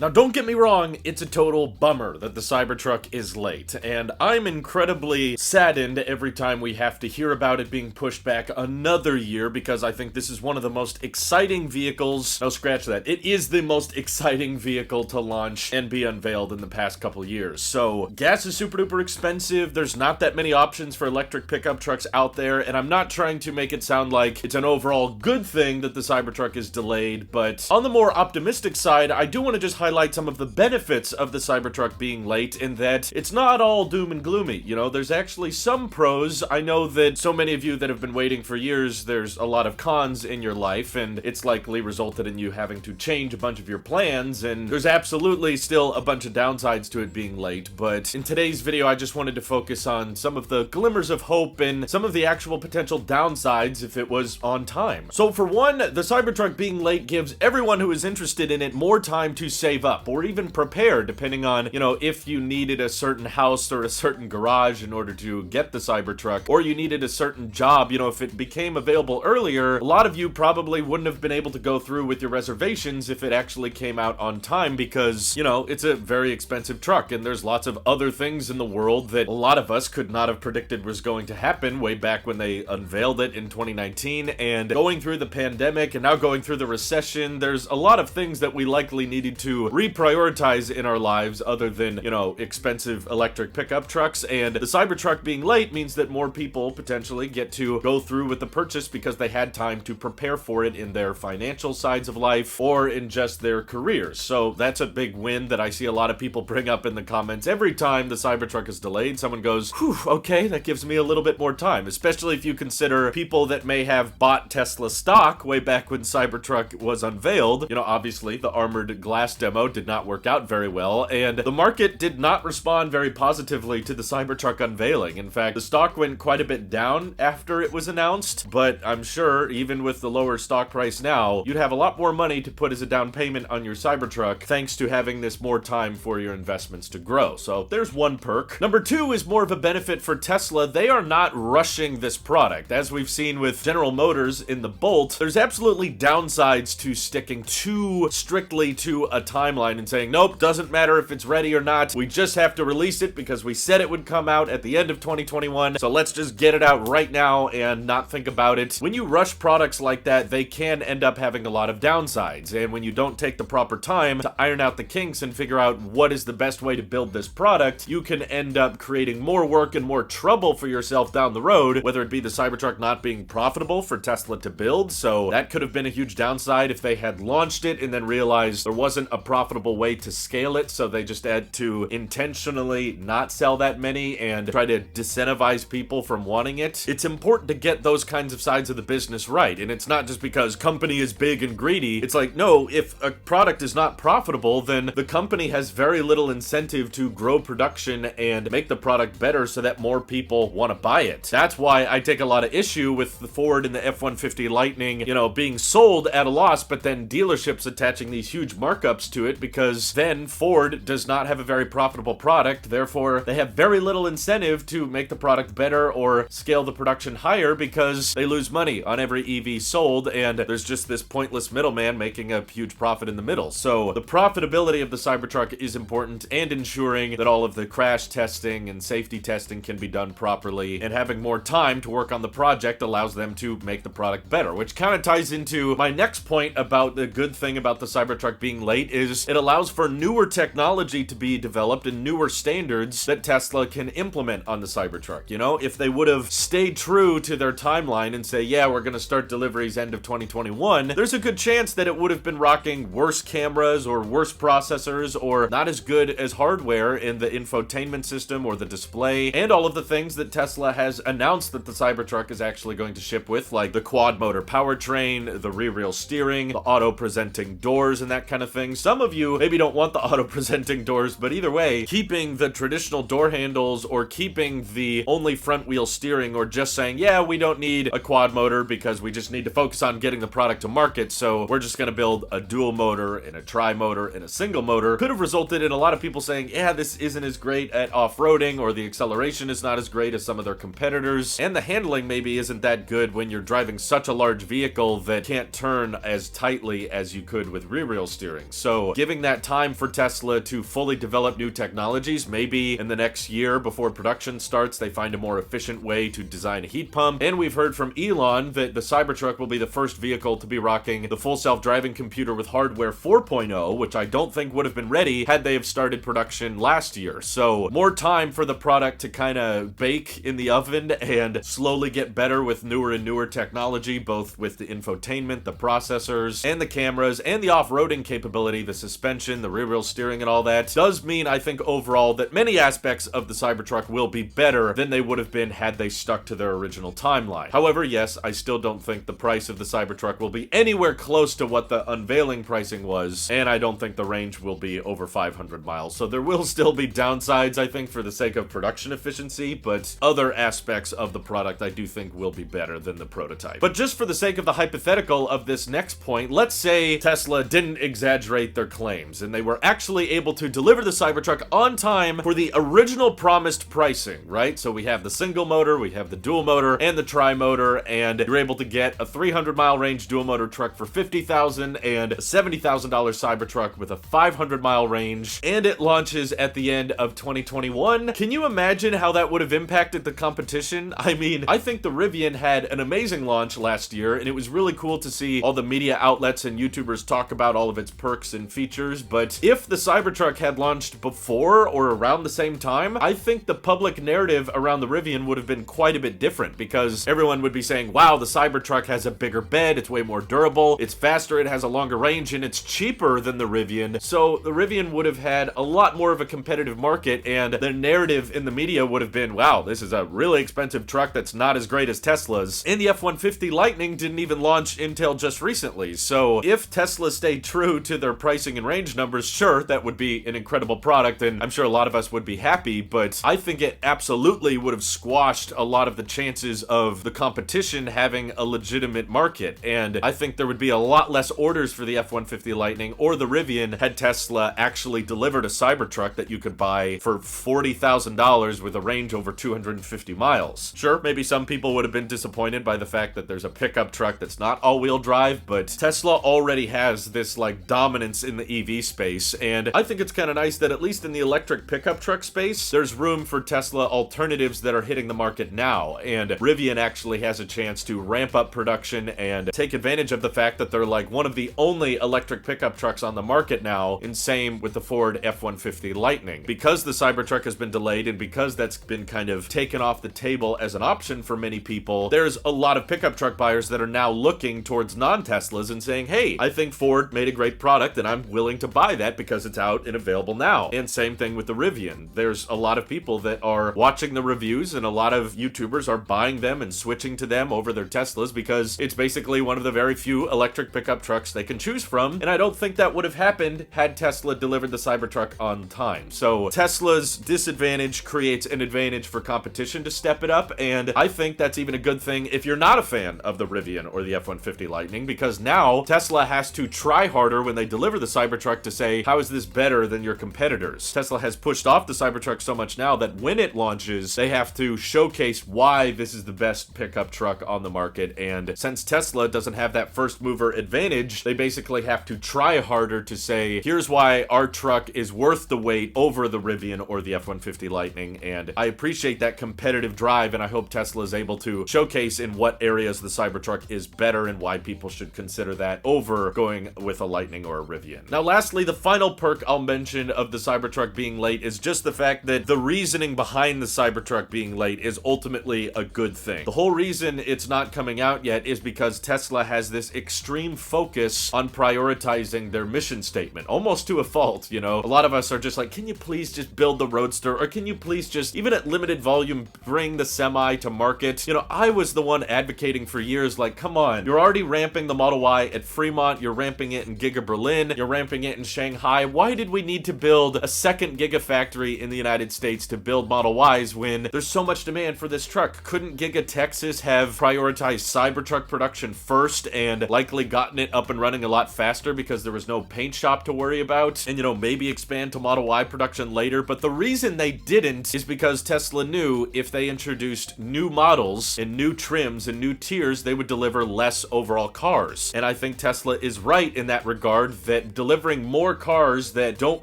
Now, don't get me wrong, it's a total bummer that the Cybertruck is late, and I'm incredibly saddened every time we have to hear about it being pushed back another year, because I think this is one of the most exciting vehicles. No, scratch that. It is the most exciting vehicle to launch and be unveiled in the past couple years. So, gas is super duper expensive, there's not that many options for electric pickup trucks out there, and I'm not trying to make it sound like it's an overall good thing that the Cybertruck is delayed, but on the more optimistic side, I do want to just highlight some of the benefits of the Cybertruck being late, in that it's not all doom and gloomy. You know, there's actually some pros. I know that so many of you that have been waiting for years, there's a lot of cons in your life, and it's likely resulted in you having to change a bunch of your plans, and there's absolutely still a bunch of downsides to it being late. But in today's video, I just wanted to focus on some of the glimmers of hope and some of the actual potential downsides if it was on time. So for one, the Cybertruck being late gives everyone who is interested in it more time to save up, or even prepare, depending on, you know, if you needed a certain house or a certain garage in order to get the Cybertruck, or you needed a certain job. You know, if it became available earlier, a lot of you probably wouldn't have been able to go through with your reservations if it actually came out on time, because, you know, it's a very expensive truck, and there's lots of other things in the world that a lot of us could not have predicted was going to happen way back when they unveiled it in 2019, and going through the pandemic and now going through the recession, there's a lot of things that we likely needed to reprioritize in our lives other than, you know, expensive electric pickup trucks, and the Cybertruck being late means that more people potentially get to go through with the purchase because they had time to prepare for it in their financial sides of life or in just their careers. So that's a big win that I see a lot of people bring up in the comments. Every time the Cybertruck is delayed, someone goes, whew, okay, that gives me a little bit more time, especially if you consider people that may have bought Tesla stock way back when Cybertruck was unveiled. You know, obviously the armored glass demo did not work out very well, and the market did not respond very positively to the Cybertruck unveiling. In fact, the stock went quite a bit down after it was announced, but I'm sure even with the lower stock price now, you'd have a lot more money to put as a down payment on your Cybertruck thanks to having this more time for your investments to grow. So there's one perk. Number two is more of a benefit for Tesla. They are not rushing this product. As we've seen with General Motors in the Bolt, there's absolutely downsides to sticking too strictly to a timeline and saying, nope, doesn't matter if it's ready or not, we just have to release it because we said it would come out at the end of 2021, so let's just get it out right now and not think about it. When you rush products like that, they can end up having a lot of downsides, and when you don't take the proper time to iron out the kinks and figure out what is the best way to build this product, you can end up creating more work and more trouble for yourself down the road, whether it be the Cybertruck not being profitable for Tesla to build. So that could have been a huge downside if they had launched it and then realized there wasn't a profitable way to scale it, so they just had to intentionally not sell that many and try to disincentivize people from wanting it. It's important to get those kinds of sides of the business right, and it's not just because company is big and greedy. It's like, no, if a product is not profitable, then the company has very little incentive to grow production and make the product better so that more people want to buy it. That's why I take a lot of issue with the Ford and the F-150 Lightning, you know, being sold at a loss, but then dealerships attaching these huge markups to it, because then Ford does not have a very profitable product. Therefore, they have very little incentive to make the product better or scale the production higher because they lose money on every EV sold, and there's just this pointless middleman making a huge profit in the middle. So the profitability of the Cybertruck is important, and ensuring that all of the crash testing and safety testing can be done properly, and having more time to work on the project allows them to make the product better, which kind of ties into my next point about the good thing about the Cybertruck being late is it allows for newer technology to be developed and newer standards that Tesla can implement on the Cybertruck. You know, if they would have stayed true to their timeline and say, yeah, we're going to start deliveries end of 2021, there's a good chance that it would have been rocking worse cameras or worse processors or not as good as hardware in the infotainment system or the display, and all of the things that Tesla has announced that the Cybertruck is actually going to ship with, like the quad motor powertrain, the rear wheel steering, the auto presenting doors, and that kind of thing. Some of you maybe don't want the auto presenting doors, but either way, keeping the traditional door handles or keeping the only front wheel steering, or just saying, yeah, we don't need a quad motor because we just need to focus on getting the product to market, so we're just going to build a dual motor and a tri-motor and a single motor, could have resulted in a lot of people saying, yeah, this isn't as great at off-roading, or the acceleration is not as great as some of their competitors, and the handling maybe isn't that good when you're driving such a large vehicle that can't turn as tightly as you could with rear wheel steering. So So giving that time for Tesla to fully develop new technologies, maybe in the next year before production starts, they find a more efficient way to design a heat pump. And we've heard from Elon that the Cybertruck will be the first vehicle to be rocking the full self-driving computer with hardware 4.0, which I don't think would have been ready had they have started production last year. So more time for the product to kind of bake in the oven and slowly get better with newer and newer technology, both with the infotainment, the processors, and the cameras, and the off-roading capability, the suspension, the rear-wheel steering, and all that, does mean, I think, overall, that many aspects of the Cybertruck will be better than they would have been had they stuck to their original timeline. However, yes, I still don't think the price of the Cybertruck will be anywhere close to what the unveiling pricing was, and I don't think the range will be over 500 miles. So there will still be downsides, I think, for the sake of production efficiency, but other aspects of the product I do think will be better than the prototype. But just for the sake of the hypothetical of this next point, let's say Tesla didn't exaggerate their claims and they were actually able to deliver the Cybertruck on time for the original promised pricing, right? So we have the single motor, we have the dual motor, and the tri-motor, and you're able to get a 300-mile range dual motor truck for $50,000 and a $70,000 Cybertruck with a 500-mile range, and it launches at the end of 2021. Can you imagine how that would have impacted the competition? I mean, I think the Rivian had an amazing launch last year, and it was really cool to see all the media outlets and YouTubers talk about all of its perks and features, but if the Cybertruck had launched before or around the same time, I think the public narrative around the Rivian would have been quite a bit different, because everyone would be saying, wow, the Cybertruck has a bigger bed, it's way more durable, it's faster, it has a longer range, and it's cheaper than the Rivian. So the Rivian would have had a lot more of a competitive market, and the narrative in the media would have been, wow, this is a really expensive truck that's not as great as Tesla's. And the F-150 Lightning didn't even launch until just recently. So if Tesla stayed true to their pricing and range numbers, sure, that would be an incredible product, and I'm sure a lot of us would be happy, but I think it absolutely would have squashed a lot of the chances of the competition having a legitimate market. And I think there would be a lot less orders for the F-150 Lightning or the Rivian had Tesla actually delivered a Cybertruck that you could buy for $40,000 with a range over 250 miles. Sure, maybe some people would have been disappointed by the fact that there's a pickup truck that's not all-wheel drive, but Tesla already has this like dominance in the EV space, and I think it's kind of nice that at least in the electric pickup truck space, there's room for Tesla alternatives that are hitting the market now, and Rivian actually has a chance to ramp up production and take advantage of the fact that they're like one of the only electric pickup trucks on the market now, and same with the Ford F-150 Lightning. Because the Cybertruck has been delayed and because that's been kind of taken off the table as an option for many people, there's a lot of pickup truck buyers that are now looking towards non-Teslas and saying, hey, I think Ford made a great product and I'm willing to buy that because it's out and available now. And same thing with the Rivian. There's a lot of people that are watching the reviews and a lot of YouTubers are buying them and switching to them over their Teslas because it's basically one of the very few electric pickup trucks they can choose from. And I don't think that would have happened had Tesla delivered the Cybertruck on time. So Tesla's disadvantage creates an advantage for competition to step it up, and I think that's even a good thing if you're not a fan of the Rivian or the F-150 Lightning, because now Tesla has to try harder when they deliver the Cybertruck to say, how is this better than your competitors? Tesla has pushed off the Cybertruck so much now that when it launches, they have to showcase why this is the best pickup truck on the market, and since Tesla doesn't have that first mover advantage, they basically have to try harder to say, here's why our truck is worth the wait over the Rivian or the F-150 Lightning, and I appreciate that competitive drive, and I hope Tesla is able to showcase in what areas the Cybertruck is better and why people should consider that over going with a Lightning or a Rivian. Now lastly, the final perk I'll mention of the Cybertruck being late is just the fact that the reasoning behind the Cybertruck being late is ultimately a good thing. The whole reason it's not coming out yet is because Tesla has this extreme focus on prioritizing their mission statement, almost to a fault, you know? A lot of us are just like, can you please just build the Roadster, or can you please just, even at limited volume, bring the Semi to market? You know, I was the one advocating for years, like, come on, you're already ramping the Model Y at Fremont, you're ramping it in Giga Berlin, you're ramping it in Shanghai. Why did we need to build a second Gigafactory in the United States to build Model Ys when there's so much demand for this truck? Couldn't Giga Texas have prioritized Cybertruck production first and likely gotten it up and running a lot faster because there was no paint shop to worry about, and, you know, maybe expand to Model Y production later? But the reason they didn't is because Tesla knew if they introduced new models and new trims and new tiers, they would deliver less overall cars. And I think Tesla is right in that regard, that delivering more cars that don't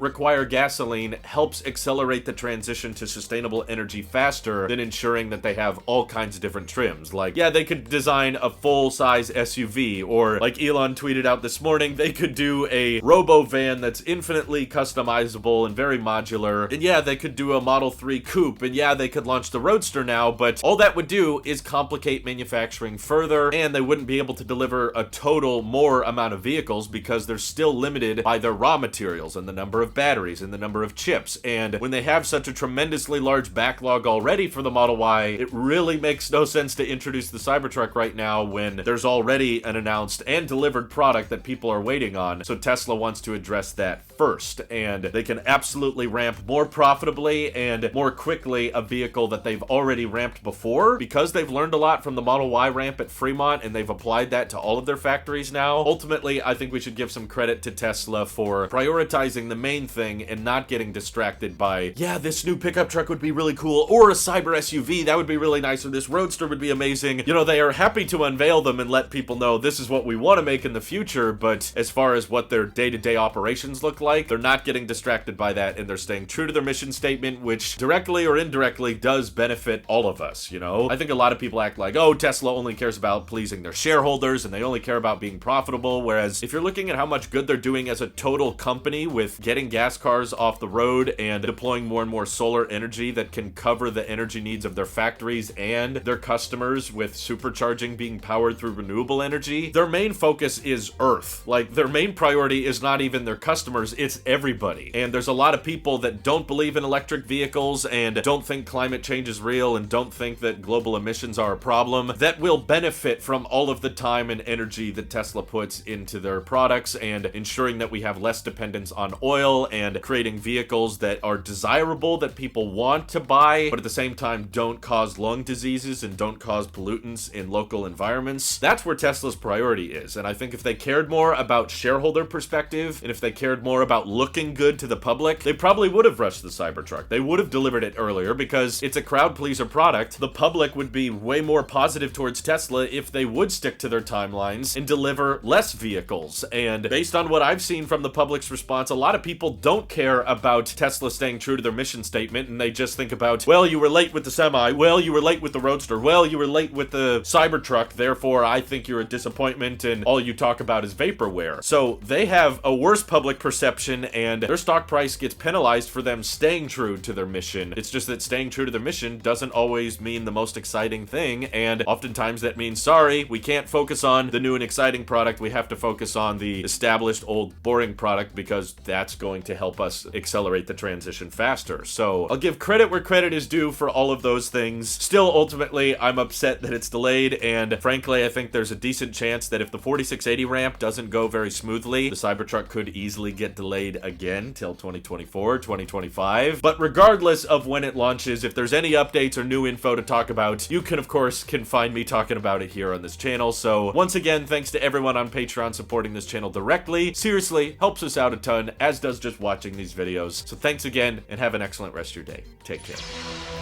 require gasoline helps accelerate the transition to sustainable energy faster than ensuring that they have all kinds of different trims. Like, yeah, they could design a full-size SUV, or like Elon tweeted out this morning, they could do a robo-van that's infinitely customizable and very modular, and yeah, they could do a Model 3 coupe, and yeah, they could launch the Roadster now, but all that would do is complicate manufacturing further, and they wouldn't be able to deliver a total more amount of vehicles because they're still limited by their raw materials and the number of batteries and the number of chips. And when they have such a tremendously large backlog already for the Model Y, it really makes no sense to introduce the Cybertruck right now when there's already an announced and delivered product that people are waiting on. So Tesla wants to address that first, and they can absolutely ramp more profitably and more quickly a vehicle that they've already ramped before, because they've learned a lot from the Model Y ramp at Fremont and they've applied that to all of their factories now. Ultimately, I think we should give some credit to Tesla for prioritizing the main thing and not getting distracted by, yeah, this new pickup truck would be really cool, or a cyber SUV, that would be really nice, or this Roadster would be amazing. You know, they are happy to unveil them and let people know this is what we want to make in the future, but as far as what their day-to-day operations look like, they're not getting distracted by that, and they're staying true to their mission statement, which directly or indirectly does benefit all of us, you know? I think a lot of people act like, oh, Tesla only cares about pleasing their shareholders and they only care about being profitable, whereas if you're looking at how much good they're doing as a total company with getting gas cars off the road and deploying more and more solar energy that can cover the energy needs of their factories and their customers, with supercharging being powered through renewable energy, their main focus is Earth. Like, their main priority is not even their customers, it's everybody. And there's a lot of people that don't believe in electric vehicles and don't think climate change is real and don't think that global emissions are a problem that will benefit from all of the time and energy that Tesla puts into their products and ensuring that we have less dependence on oil and creating vehicles that are desirable, that people want to buy, but at the same time don't cause lung diseases and don't cause pollutants in local environments. That's where Tesla's priority is. And I think if they cared more about shareholder perspective and if they cared more about looking good to the public, they probably would have rushed the Cybertruck. They would have delivered it earlier because it's a crowd pleaser product. The public would be way more positive towards Tesla if they would stick to their timelines and deliver less vehicles. And based on what I've seen from the public's response, a lot of people don't care about Tesla staying true to their mission statement, and they just think about, well, you were late with the Semi, well, you were late with the Roadster, well, you were late with the Cybertruck, therefore I think you're a disappointment and all you talk about is vaporware. So they have a worse public perception and their stock price gets penalized for them staying true to their mission. It's just that staying true to their mission doesn't always mean the most exciting thing, and oftentimes that means, sorry, we can't focus on the new and exciting product, we have to focus on the established old boring product because that's going to help us accelerate the transition faster. So I'll give credit where credit is due for all of those things. Still, ultimately, I'm upset that it's delayed, and frankly, I think there's a decent chance that if the 4680 ramp doesn't go very smoothly, the Cybertruck could easily get delayed again till 2024, 2025. But regardless of when it launches, if there's any updates or new info to talk about, you can, of course, find me talking about it here on this channel. So once again, thanks to everyone on Patreon supporting this channel directly. Seriously, helps us out a ton, as does just watching these videos. So thanks again, and have an excellent rest of your day. Take care.